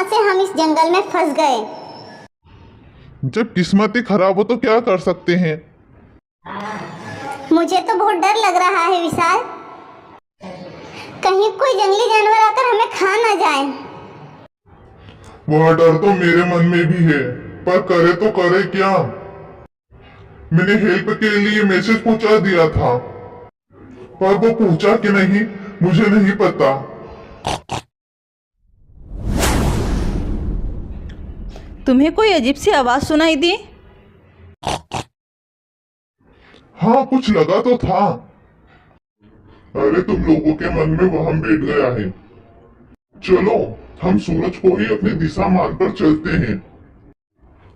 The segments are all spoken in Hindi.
कहाँ से हम इस जंगल में फंस गए। जब किस्मत ही खराब हो तो क्या कर सकते हैं। मुझे तो बहुत डर लग रहा है विशाल, कहीं कोई जंगली जानवर आकर हमें खा ना जाए। वह डर तो मेरे मन में भी है, पर करे तो करे क्या। मैंने हेल्प के लिए मैसेज पहुंचा दिया था, पर वो पहुंचा कि नहीं मुझे नहीं पता। तुम्हें कोई अजीब सी आवाज सुनाई दी? हाँ, कुछ लगा तो था। अरे तुम लोगों के मन में वहम बैठ गया है। चलो हम सूरज को ही अपनी दिशा मानकर चलते हैं।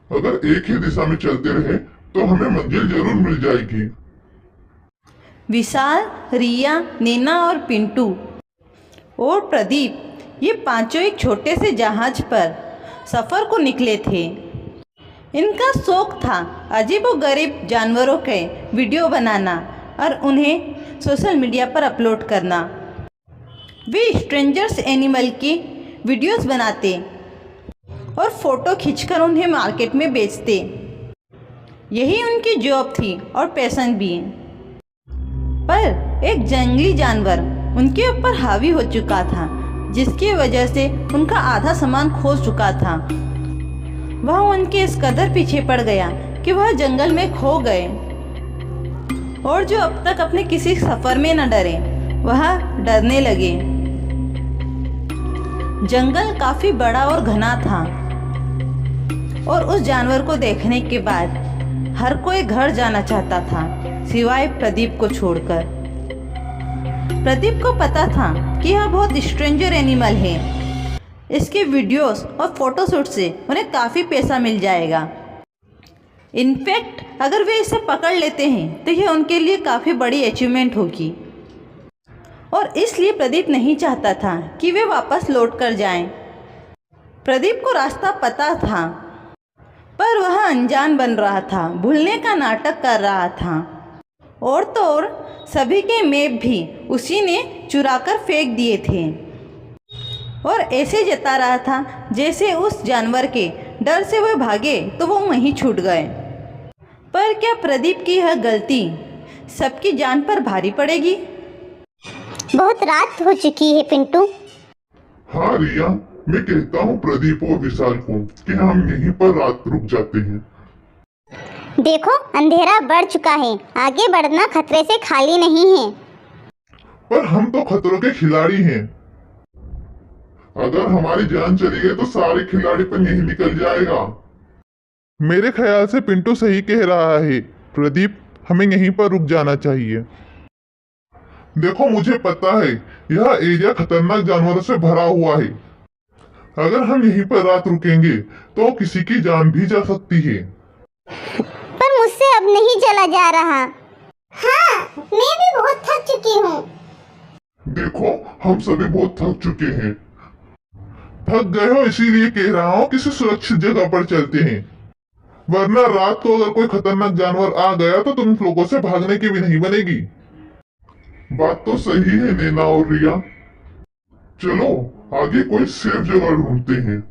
अगर एक ही दिशा में चलते रहे तो हमें मंजिल जरूर मिल जाएगी। विशाल, रिया, नैना और पिंटू और प्रदीप ये पांचों एक छोटे से जहाज पर सफ़र को निकले थे। इनका शौक था अजीब व गरीब जानवरों के वीडियो बनाना और उन्हें सोशल मीडिया पर अपलोड करना। वे स्ट्रेंजर्स एनिमल की वीडियोस बनाते और फोटो खींचकर उन्हें मार्केट में बेचते। यही उनकी जॉब थी और पैशन भी। पर एक जंगली जानवर उनके ऊपर हावी हो चुका था, जिसकी वजह से उनका आधा सामान खो चुका था। वह उनके इस कदर पीछे पड़ गया कि वह जंगल में खो गए। और जो अब तक अपने किसी सफर में न डरे, वह डरने लगे। जंगल काफी बड़ा और घना था और उस जानवर को देखने के बाद हर कोई घर जाना चाहता था, सिवाय प्रदीप को छोड़कर। प्रदीप को पता था कि यह बहुत स्ट्रेंजर एनिमल है। इसके वीडियोस और फोटोशूट से उन्हें काफ़ी पैसा मिल जाएगा। इनफैक्ट अगर वे इसे पकड़ लेते हैं तो यह उनके लिए काफ़ी बड़ी अचीवमेंट होगी। और इसलिए प्रदीप नहीं चाहता था कि वे वापस लौट कर जाएं। प्रदीप को रास्ता पता था, पर वह अनजान बन रहा था, भूलने का नाटक कर रहा था। और तो और सभी के मैप भी उसी ने चुराकर फेंक दिए थे और ऐसे जता रहा था जैसे उस जानवर के डर से वह भागे तो वो वहीं छूट गए। पर क्या प्रदीप की यह गलती सबकी जान पर भारी पड़ेगी? बहुत रात हो चुकी है पिंटू। हाँ रिया, मैं कहता हूँ प्रदीप और विशाल को कि हम यहीं पर रात रुक जाते हैं। देखो अंधेरा बढ़ चुका है, आगे बढ़ना खतरे से खाली नहीं है। पर हम तो खतरों के खिलाड़ी हैं। अगर हमारी जान चली गई तो सारे खिलाड़ीपन यही निकल जाएगा। मेरे ख्याल से पिंटू सही कह रहा है। प्रदीप, हमें यहीं पर रुक जाना चाहिए। देखो मुझे पता है यह एरिया खतरनाक जानवरों से भरा हुआ है। अगर हम यहीं पर रात रुकेंगे तो किसी की जान भी जा सकती है। पर मुझसे अब नहीं चला जा रहा। हाँ, मैं भी बहुत थक चुकी हूँ। देखो हम सभी बहुत थक चुके हैं। थक गए हो इसीलिए कह रहा हूँ किसी सुरक्षित जगह पर चलते हैं, वरना रात को अगर कोई खतरनाक जानवर आ गया तो तुम लोगों से भागने की भी नहीं बनेगी। बात तो सही है नैना और रिया। चलो आगे कोई सेफ जगह ढूंढते हैं।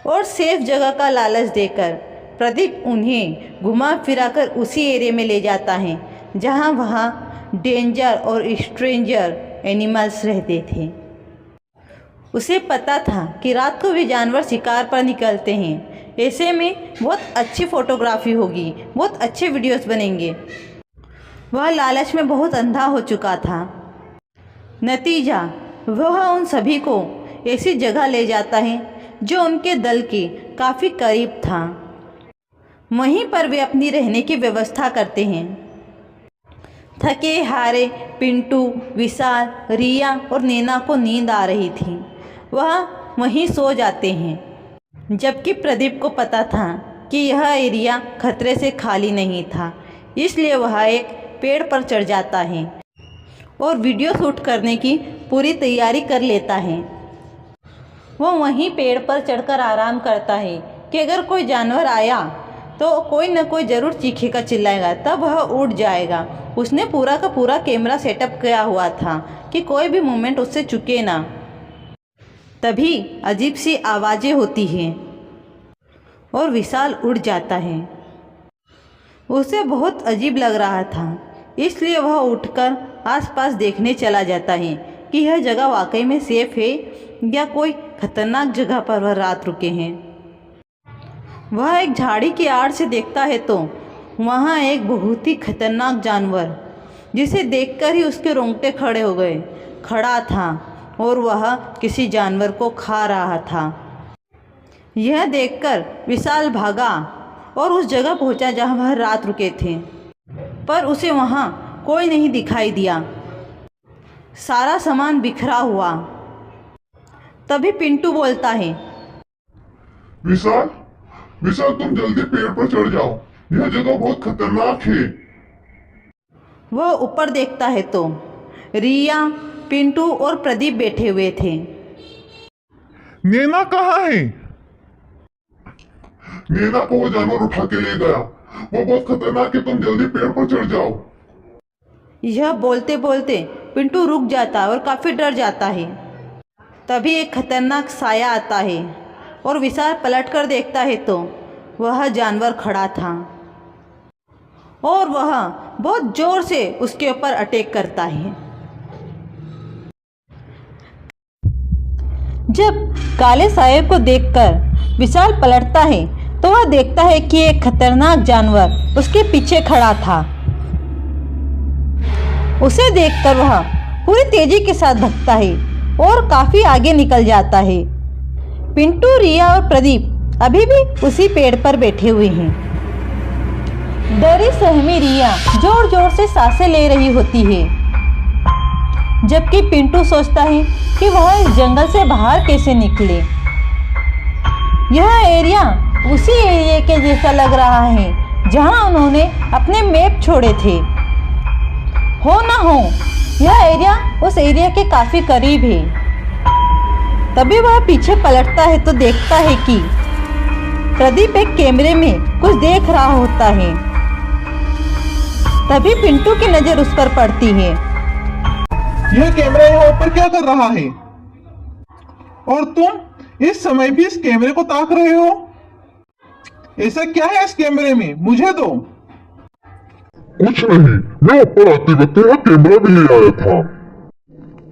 और सेफ जगह का लालच देकर प्रदीप उन्हें घुमा फिराकर उसी एरिया में ले जाता है जहां वहां डेंजर और स्ट्रेंजर एनिमल्स रहते थे। उसे पता था कि रात को भी जानवर शिकार पर निकलते हैं, ऐसे में बहुत अच्छी फोटोग्राफी होगी, बहुत अच्छे वीडियोस बनेंगे। वह लालच में बहुत अंधा हो चुका था। नतीजा वह उन सभी को ऐसी जगह ले जाता है जो उनके दल के काफ़ी करीब था। वहीं पर वे अपनी रहने की व्यवस्था करते हैं। थके हारे पिंटू, विशाल, रिया और नैना को नींद आ रही थी। वह वहीं सो जाते हैं, जबकि प्रदीप को पता था कि यह एरिया खतरे से खाली नहीं था, इसलिए वह एक पेड़ पर चढ़ जाता है और वीडियो शूट करने की पूरी तैयारी कर लेता है। वो वहीं पेड़ पर चढ़कर आराम करता है कि अगर कोई जानवर आया तो कोई न कोई ज़रूर चीखेगा, चिल्लाएगा, तब वह उड़ जाएगा। उसने पूरा का पूरा कैमरा सेटअप किया हुआ था कि कोई भी मोमेंट उससे चुके ना। तभी अजीब सी आवाज़ें होती हैं और विशाल उड़ जाता है। उसे बहुत अजीब लग रहा था, इसलिए वह उठकर आसपास देखने चला जाता है कि यह जगह वाकई में सेफ है या कोई खतरनाक जगह पर वह रात रुके हैं। वह एक झाड़ी की आड़ से देखता है तो वहाँ एक बहुत ही खतरनाक जानवर, जिसे देखकर ही उसके रोंगटे खड़े हो गए, खड़ा था और वह किसी जानवर को खा रहा था। यह देखकर विशाल भागा और उस जगह पहुंचा जहां वह रात रुके थे, पर उसे वहां कोई नहीं दिखाई दिया। सारा सामान बिखरा हुआ। तभी पिंटू बोलता है, विशाल, विशाल तुम जल्दी पेड़ पर चढ़ जाओ, यह जगह बहुत खतरनाक है। वह ऊपर देखता है तो रिया, पिंटू और प्रदीप बैठे हुए थे। नैना कहाँ है? नैना को वो जानवर उठा के ले गया, वो बहुत खतरनाक है, तुम जल्दी पेड़ पर चढ़ जाओ। यह बोलते बोलते पिंटू रुक जाता और काफ़ी डर जाता है। तभी एक खतरनाक साया आता है और विशाल पलटकर देखता है तो वह जानवर खड़ा था और वह बहुत जोर से उसके ऊपर अटैक करता है। जब काले साये को देखकर विशाल पलटता है तो वह देखता है कि एक खतरनाक जानवर उसके पीछे खड़ा था। उसे देखकर वह पूरी तेजी के साथ भगता है और काफी आगे निकल जाता है। पिंटू, रिया और प्रदीप अभी भी उसी पेड़ पर बैठे हुए हैं। डरी सहमी रिया जोर जोर से सांसें ले रही होती है, जबकि पिंटू सोचता है कि वह इस जंगल से बाहर कैसे निकले। यह एरिया उसी एरिया के जैसा लग रहा है जहां उन्होंने अपने मैप छोड़े थे। हो ना हो, यह एरिया उस एरिया के काफी करीब है। तभी वह पीछे पलटता है तो देखता है कि प्रदीप एक कैमरे में कुछ देख रहा होता है। तभी पिंटू की नजर उस पर पड़ती है। यह कैमरा यहाँ ऊपर क्या कर रहा है? और तुम इस समय भी इस कैमरे को ताक रहे हो? ऐसा क्या है इस कैमरे में? मुझे दो। कुछ नहीं, मैं ऊपर आते वक्त यह कैमरा भी ले आया था।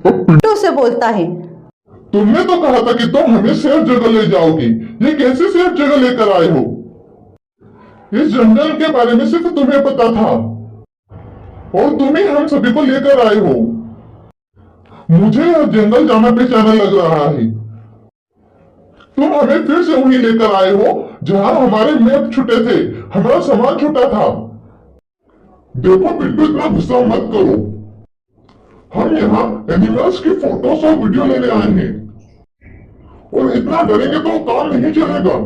अब पिंटू से बोलता है, तुमने तो कहा था कि तुम हमें सेफ जगह ले जाओगी, ये कैसे सेफ जगह लेकर आए हो? इस जंगल के बारे में सिर्फ तुम्हें पता था और तुम ही हम सभी को लेकर आए हो। मुझे यह जंगल जाना पहचाना लग रहा है। तुम हमें फिर से वहीं लेकर आए हो जहां हमारे मैप छूटे थे, हमारा सामान छूटा था। देखो पिंटू, इतना गुस्सा मत करो। हम यहाँ एनिमल्स की फोटोज और वीडियो लेने आए हैं और इतना डरेंगे तो काम नहीं चलेगा।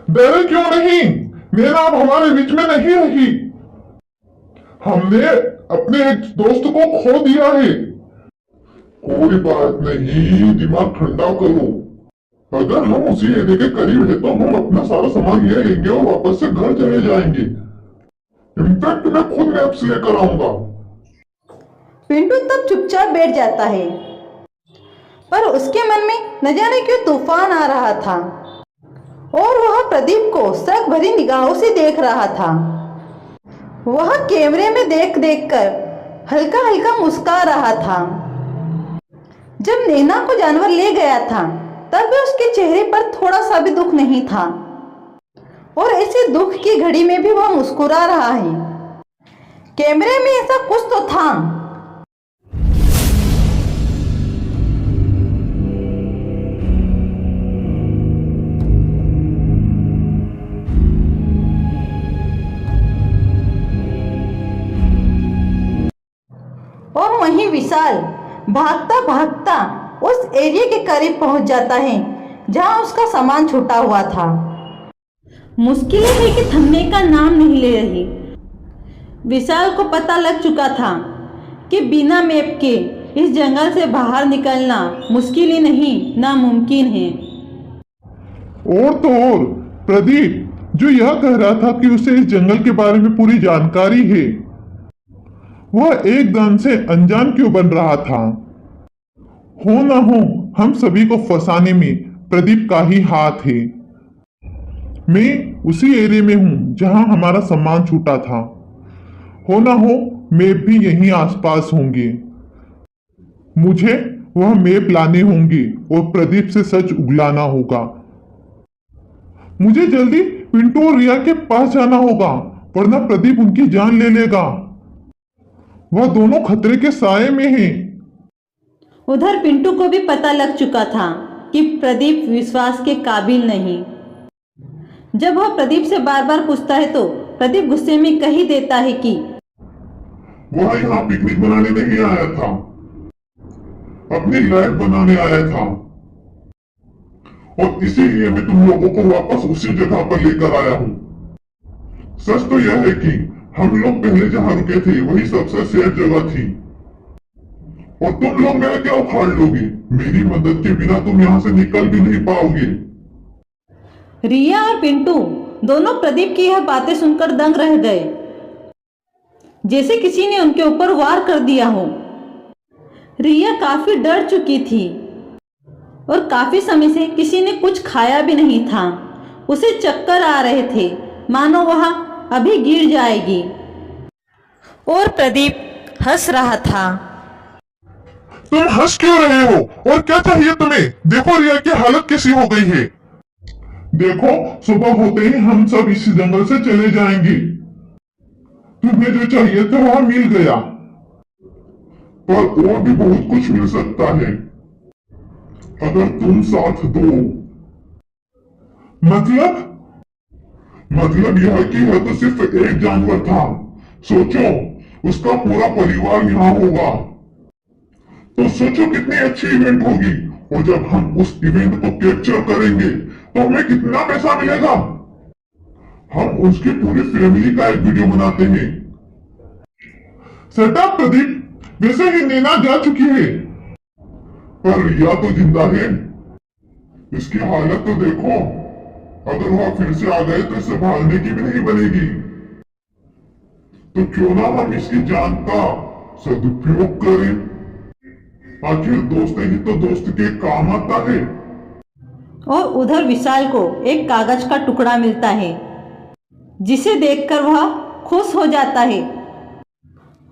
डरे क्यों नहीं? मेरा अब हमारे बीच में नहीं रही। हमने अपने एक दोस्त को खो दिया है। कोई बात नहीं, दिमाग ठंडा करो। अगर हम उसी एरिया के करीब है तो हम अपना सारा सामान ले लेंगे और वापस से घर चले जाएंगे। इनफैक्ट मैं खुद मैप्स लेकर आऊंगा। पिंटू तब चुपचाप बैठ जाता है, पर उसके मन में न जाने क्यों तूफान आ रहा था और वह प्रदीप को शक भरी निगाहों से देख रहा था। वह कैमरे में देख देख कर हल्का हल्का मुस्कुरा रहा था। जब नैना को जानवर ले गया था तब भी उसके चेहरे पर थोड़ा सा भी दुख नहीं था और ऐसे दुख की घड़ी में भी वह मुस्कुरा रहा है। कैमरे में ऐसा कुछ तो था। और वहीं विशाल भागता भागता उस एरिया के करीब पहुंच जाता है जहां उसका सामान छूटा हुआ था। मुश्किलें है कि थमने का नाम नहीं ले रही। विशाल को पता लग चुका था कि बिना मैप के इस जंगल से बाहर निकलना मुश्किल ही नहीं, नामुमकिन है। और तो और प्रदीप जो यह कह रहा था कि उसे इस जंगल के बारे में पूरी जानकारी है, वह एकदम से अनजान क्यों बन रहा था? हो ना हो, हम सभी को फंसाने में प्रदीप का ही हाथ है। मैं उसी एरिया में हूं जहां हमारा सम्मान छूटा था। हो ना हो मैप भी यहीं आसपास होंगे। मुझे वह मैप लाने होंगे और प्रदीप से सच उगलाना होगा। मुझे जल्दी पिंटू और रिया के पास जाना होगा, वरना प्रदीप उनकी जान ले लेगा। वह दोनों खतरे के साए में हैं। उधर पिंटू को भी पता लग चुका था कि प्रदीप विश्वास के काबिल नहीं। जब वह प्रदीप से बार बार पूछता है तो प्रदीप गुस्से में कह ही देता है कि वह यहाँ पिकनिक मनाने नहीं आया था, अपनी लाइफ बनाने आया था। और इसीलिए मैं तुम लोगों को वापस उसी जगह पर लेकर आया हूँ। सच तो यह है कि हम लोग पहले जहाँ रुके थे वही सबसे सेफ जगह थी। और तुम लोग मेरा क्या उखाड़ लोगे? मेरी मदद के बिना तुम यहाँ से निकल भी नहीं पाओगे। रिया और पिंटू दोनों प्रदीप की यह बातें सुनकर दंग रह गए, जैसे किसी ने उनके ऊपर वार कर दिया हो। रिया काफी डर चुकी थी और काफी समय से किसी ने कुछ खाया भी नहीं था। उसे चक्कर आ रहे थे, मानो वह अभी गिर जाएगी। और प्रदीप हंस रहा था। तुम हंस क्यों रहे हो? और क्या चाहिए तुम्हें? देखो रिया की हालत कैसी हो गई है। देखो सुबह होते ही हम सब इसी जंगल से चले जाएंगे। तुम्हें जो चाहिए था वह मिल गया, पर और भी बहुत कुछ मिल सकता है अगर तुम साथ दो। मतलब यह कि यह तो सिर्फ एक जानवर था। सोचो उसका पूरा परिवार यहाँ होगा, तो सोचो कितनी अच्छी इवेंट होगी। और जब हम उस इवेंट को कैप्चर करेंगे तो हमें कितना पैसा मिलेगा। हम उसकी पूरी फैमिली का एक वीडियो बनाते हैं। सेटअप प्रदीप। वैसे ही नैना जा चुकी है, पर रिया तो जिंदा है। इसकी हालत तो देखो, अगर वह फिर से आ गए तो इसे भागने की भी नहीं बनेगी। तो क्यों ना हम इसकी जान का सदुपयोग करें। आखिर दोस्त ही तो दोस्त के काम आता है। और उधर विशाल को एक कागज का टुकड़ा मिलता है, जिसे देखकर वह खुश हो जाता है।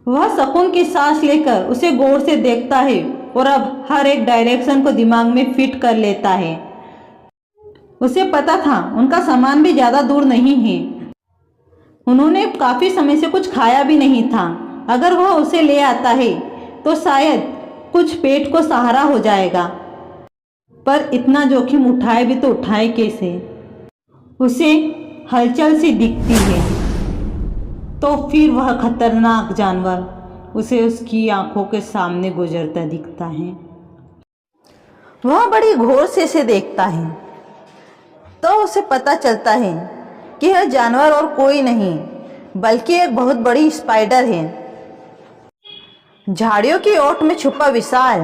वह सुकून की सांस लेकर उसे गौर से देखता है और अब हर एक डायरेक्शन को दिमाग में फिट कर लेता है। उसे पता था उनका सामान भी ज्यादा दूर नहीं है। उन्होंने काफी समय से कुछ खाया भी नहीं था। अगर वह उसे ले आता है तो शायद कुछ पेट को सहारा हो जाएगा, पर इतना जोखिम उठाए भी तो उठाए कैसे। उसे हलचल सी दिखती है तो फिर वह खतरनाक जानवर उसे उसकी आंखों के सामने गुजरता दिखता है। वह बड़ी गौर से इसे देखता है तो उसे पता चलता है कि यह जानवर और कोई नहीं बल्कि एक बहुत बड़ी स्पाइडर है। झाड़ियों की ओट में छुपा विशाल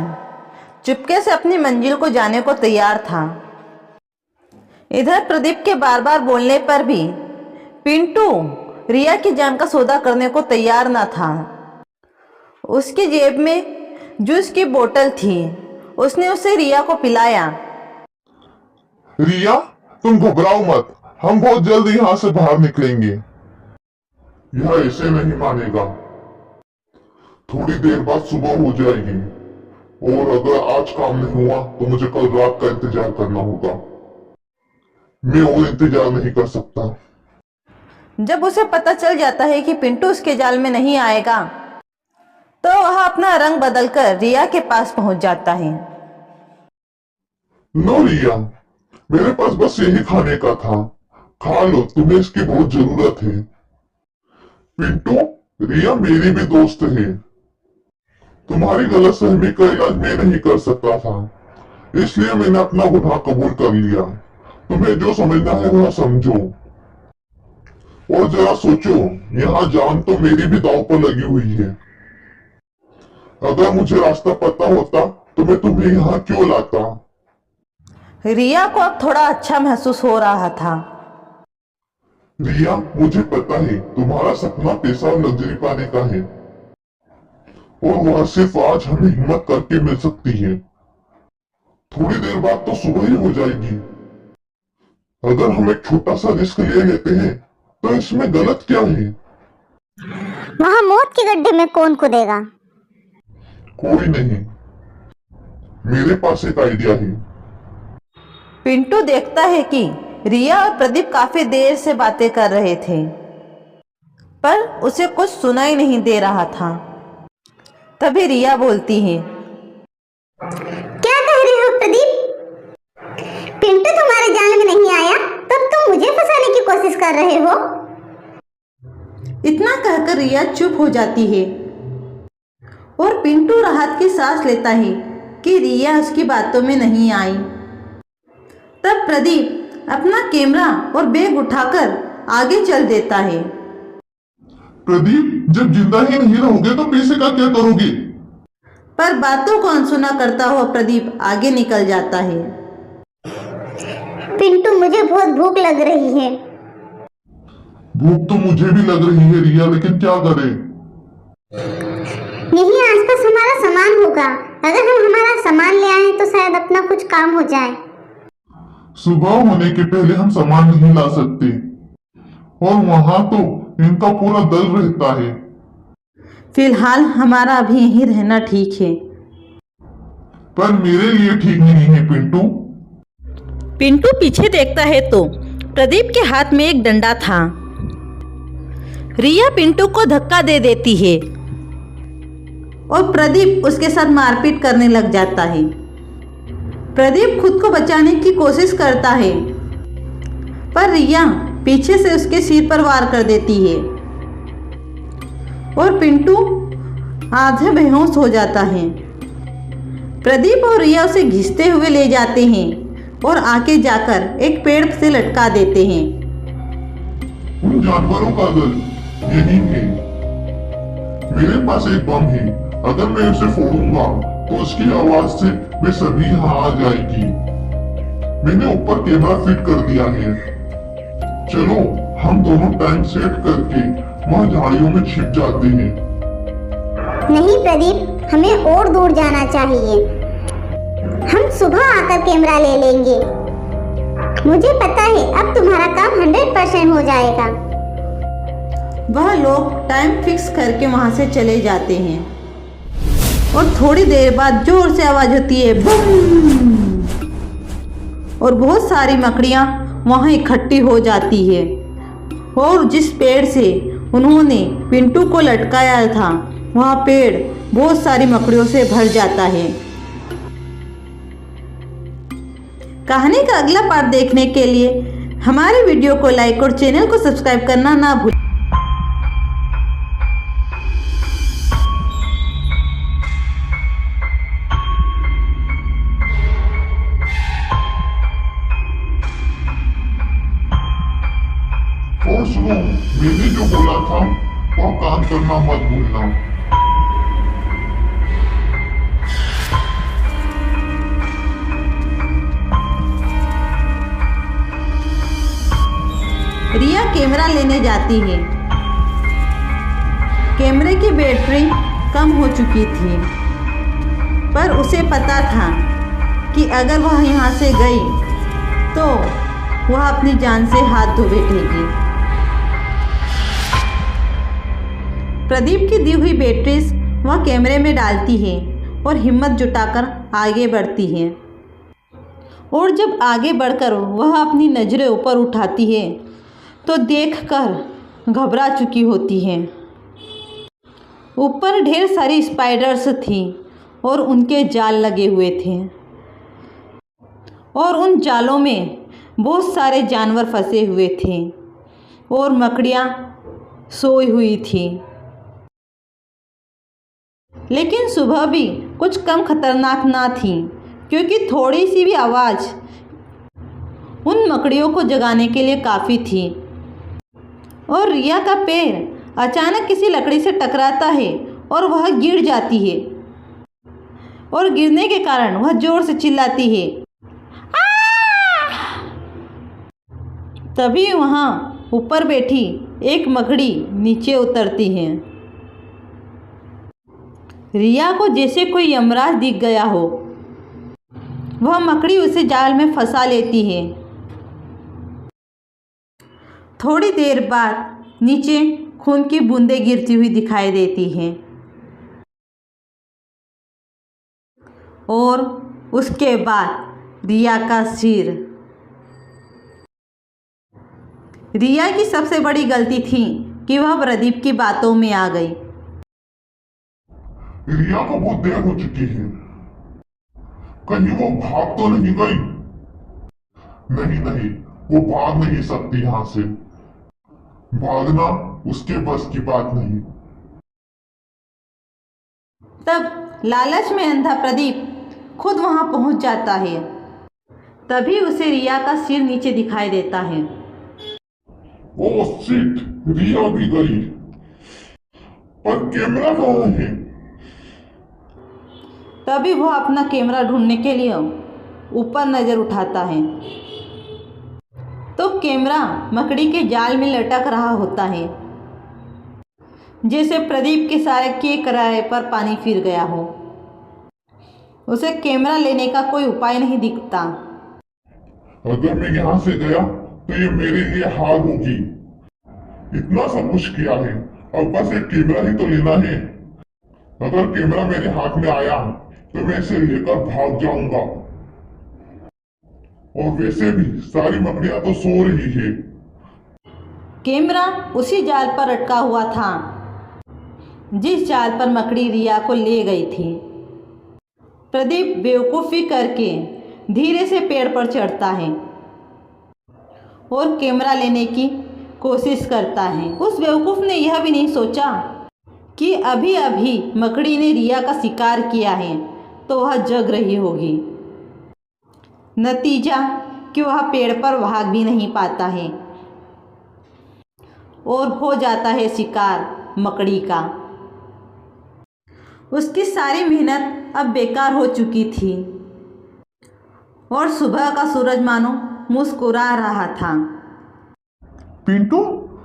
चुपके से अपनी मंजिल को जाने को तैयार था। इधर प्रदीप के बार बार बोलने पर भी पिंटू रिया की जान का सौदा करने को तैयार न था। उसकी जेब में जूस की बोतल थी। उसने उसे रिया को पिलाया। रिया तुम घबराओ मत, हम बहुत जल्द यहाँ से बाहर निकलेंगे। यह ऐसे नहीं मानेगा। थोड़ी देर बाद सुबह हो जाएगी और अगर आज काम नहीं हुआ तो मुझे कल रात का इंतजार करना होगा। मैं और इंतजार नहीं कर सकता। जब उसे पता चल जाता है कि पिंटू उसके जाल में नहीं आएगा तो वह अपना रंग बदलकर रिया के पास पहुंच जाता है। नो रिया, मेरे पास बस यही खाने का था, खा लो, तुम्हें इसकी बहुत जरूरत है। पिंटू, रिया मेरी भी दोस्त है। तुम्हारी गलतफहमी का इलाज मैं नहीं कर सकता था, इसलिए मैंने अपना गुनाह कबूल कर लिया। तुम्हें जो समझना है वह समझो और जरा सोचो, यहाँ जान तो मेरी भी दांव पर लगी हुई है। अगर मुझे रास्ता पता होता तो मैं तुम्हें यहाँ क्यों लाता। रिया को अब थोड़ा अच्छा महसूस हो रहा था। रिया, मुझे पता है तुम्हारा सपना पैसा और लग्जरी पाने का है और वह सिर्फ आज हमें हिम्मत करके मिल सकती है। थोड़ी देर बाद तो सुबह ही हो जाएगी। अगर हम एक छोटा सा रिस्क ले लेते हैं तो इसमें गलत क्या है? वहाँ मौत के गड्ढे में कौन कूदेगा? कोई नहीं, मेरे पास एक आइडिया है। पिंटू देखता है कि रिया और प्रदीप काफी देर से बातें कर रहे थे, पर उसे कुछ सुनाई नहीं दे रहा था। तभी रिया बोलती है, क्या कह रहे हो प्रदीप? पिंटू तुम्हारे जाल में नहीं आया, तब तुम मुझे फंसाने की कोशिश कर रहे हो। इतना कहकर रिया चुप हो जाती है और पिंटू राहत की सांस लेता है कि रिया उसकी बातों में नहीं आई। तब प्रदीप अपना कैमरा और बैग उठाकर आगे चल देता है। प्रदीप, जब जिंदा ही नहीं रहोगे तो पैसे का क्या करोगे? पर बातों को अनसुना करता हुआ प्रदीप आगे निकल जाता है। पिंटू, मुझे बहुत भूख लग रही है। भूख तो मुझे भी लग रही है रिया, लेकिन क्या करें? यहीं आसपास हमारा सामान होगा। अगर हम हमारा सामान ले आए तो शायद अपना कुछ काम हो जाए। सुबह होने के पहले हम सामान नहीं ला सकते, और वहां तो इनका पूरा दल रहता है। फिलहाल हमारा अभी यहीं रहना ठीक है। पर मेरे लिए ठीक नहीं है पिंटू। पिंटू पीछे देखता है तो प्रदीप के हाथ में एक डंडा था। रिया पिंटू को धक्का दे देती है और प्रदीप उसके साथ मारपीट करने लग जाता है। प्रदीप खुद को बचाने की कोशिश करता है, पर रिया पीछे से उसके सिर पर वार कर देती है और पिंटू आधे बेहोश हो जाता है। प्रदीप और रिया उसे घिसते हुए ले जाते हैं और आगे जाकर एक पेड़ से लटका देते हैं। उन जानवरों का दल यही है। मेरे पास एक बम है, अगर मैं उसे फोड़ूंगा तो उसकी आवाज से वे सभी यहाँ आ जाएगी। मैंने ऊपर कैमरा फिट कर दिया है। चलो हम दोनों टाइम सेट करके वहाँ झाड़ियों में छिप जाते हैं। नहीं प्रदीप, हमें और दूर जाना चाहिए। हम सुबह आकर कैमरा ले लेंगे। मुझे पता है अब तुम्हारा काम 100% हो जाएगा। वह लोग टाइम फिक्स करके वहां से चले जाते हैं और थोड़ी देर बाद जोर से आवाज होती है, बूम! और बहुत सारी मकड़ियां वहां इकट्ठी हो जाती है और जिस पेड़ से उन्होंने पिंटू को लटकाया था वह पेड़ बहुत सारी मकड़ियों से भर जाता है। कहानी का अगला पार्ट देखने के लिए हमारे वीडियो को लाइक और चैनल को सब्सक्राइब करना ना भूलें। और सुनो, मैंने जो बोला था वह काम करना मत भूलना। रिया कैमरा लेने जाती है। कैमरे की बैटरी कम हो चुकी थी, पर उसे पता था कि अगर वह यहाँ से गई तो वह अपनी जान से हाथ धो बैठेगी। प्रदीप की दी हुई बैटरीज वह कैमरे में डालती है और हिम्मत जुटाकर आगे बढ़ती है। और जब आगे बढ़कर वह अपनी नज़रें ऊपर उठाती है तो देखकर घबरा चुकी होती है। ऊपर ढेर सारी स्पाइडर्स थी और उनके जाल लगे हुए थे और उन जालों में बहुत सारे जानवर फंसे हुए थे और मकड़ियाँ सोई हुई थी। लेकिन सुबह भी कुछ कम खतरनाक ना थी, क्योंकि थोड़ी सी भी आवाज़ उन मकड़ियों को जगाने के लिए काफ़ी थी। और रिया का पैर अचानक किसी लकड़ी से टकराता है और वह गिर जाती है और गिरने के कारण वह जोर से चिल्लाती है। तभी वहाँ ऊपर बैठी एक मकड़ी नीचे उतरती है। रिया को जैसे कोई यमराज दिख गया हो वह मकड़ी उसे जाल में फंसा लेती है। थोड़ी देर बाद नीचे खून की बूंदें गिरती हुई दिखाई देती हैं और उसके बाद रिया का सिर। रिया की सबसे बड़ी गलती थी कि वह प्रदीप की बातों में आ गई। रिया को बहुत देर हो चुकी है, कहीं वो भाग तो नहीं गई? नहीं नहीं, वो भाग नहीं सकती यहाँ से। भागना उसके बस की बात नहीं। तब लालच में अंधा प्रदीप खुद वहां पहुंच जाता है। तभी उसे रिया का सिर नीचे दिखाई देता है। ओ शिट, रिया भी गई, पर कैमरा कहाँ है? तभी वह अपना कैमरा ढूंढने के लिए ऊपर नजर उठाता है तो कैमरा मकड़ी के जाल में लटक रहा होता है, जैसे प्रदीप के सारे के किराए पर पानी फिर गया हो। उसे कैमरा लेने का कोई उपाय नहीं दिखता। अगर मैं यहाँ से गया तो ये मेरे लिए हार होगी। इतना सब कुछ किया है, अब बस एक कैमरा ही तो लेना है। अगर कैमरा मेरे हाथ में आया तो मैं इसे लेकर भाग जाऊंगा। और वैसे भी सारी मकड़ियां तो सो रही है। कैमरा उसी जाल पर अटका हुआ था जिस जाल पर मकड़ी रिया को ले गई थी। प्रदीप बेवकूफ़ी करके धीरे से पेड़ पर चढ़ता है और कैमरा लेने की कोशिश करता है। उस बेवकूफ़ ने यह भी नहीं सोचा कि अभी अभी मकड़ी ने रिया का शिकार किया है तो वह जग रही होगी। नतीजा कि वह पेड़ पर भाग भी नहीं पाता है और हो जाता है शिकार मकड़ी का। उसकी सारी मेहनत अब बेकार हो चुकी थी और सुबह का सूरज मानो मुस्कुरा रहा था। पिंटू,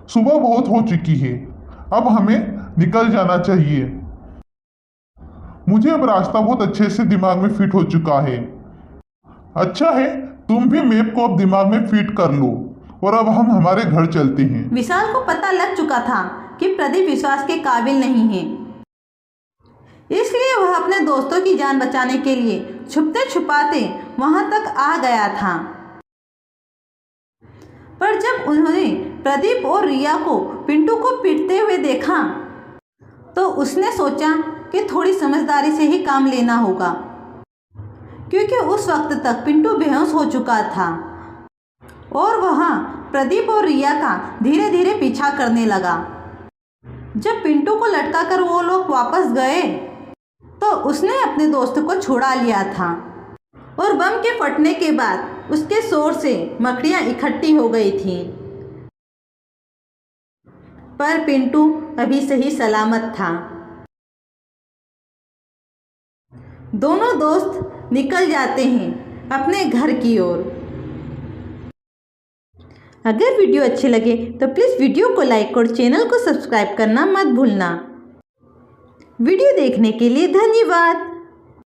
सुबह बहुत हो चुकी है, अब हमें निकल जाना चाहिए। मुझे अब रास्ता बहुत अच्छे से दिमाग में फिट हो चुका है। अच्छा है, तुम भी मैप को अब दिमाग में फिट कर लो और अब हम हमारे घर चलते हैं। विशाल को पता लग चुका था कि प्रदीप विश्वास के काबिल नहीं है, इसलिए वह अपने दोस्तों की जान बचाने के लिए छुपते छुपाते वहां तक आ गया था। पर जब उन्होंने प्रदीप और रिया को पिंटू को पीटते हुए देखा तो उसने सोचा कि थोड़ी समझदारी से ही काम लेना होगा, क्योंकि उस वक्त तक पिंटू बेहोश हो चुका था और वह प्रदीप और रिया का धीरे धीरे पीछा करने लगा। जब पिंटू को लटका कर वो लोग वापस गए तो उसने अपने दोस्त को छुड़ा लिया था और बम के फटने के बाद उसके शोर से मकड़ियां इकट्ठी हो गई थीं। पर पिंटू अभी सही सलामत था। दोनों दोस्त निकल जाते हैं अपने घर की ओर। अगर वीडियो अच्छे लगे तो प्लीज़ वीडियो को लाइक और चैनल को सब्सक्राइब करना मत भूलना। वीडियो देखने के लिए धन्यवाद।